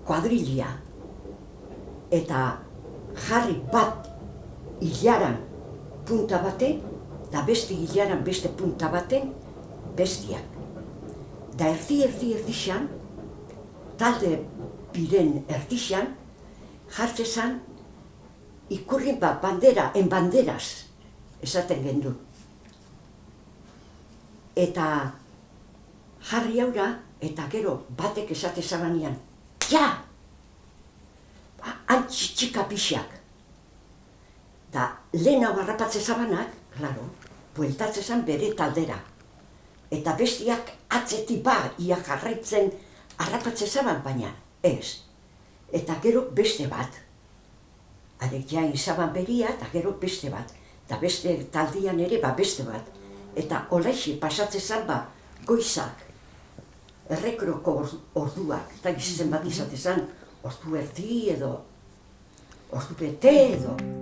kuadrilia, eta jarri bat hilaran punta baten, da beste hilaran beste punta baten bestiak. Da erdixan, talde biren erdixan, jartzezan ikurrin bat bandera, en banderas, esaten gendu. Eta jarri haura, eta gero batek esate zabanean, ja! Antxitxika pixak. Da lehen hau harrapatze zabanak, klaro, bueltatze zan bere taldera. Eta bestiak atzetik ia jarraitzen harrapatze zaban, baina ez. Eta gero beste bat. Arek jain zaban beria eta gero beste bat. Eta beste taldian ere beste bat. Eta olaixi pasatze zan goizak. Errekroko orduak. Eta gizen bat izate zan, ordu erdi edo, ordu bete edo.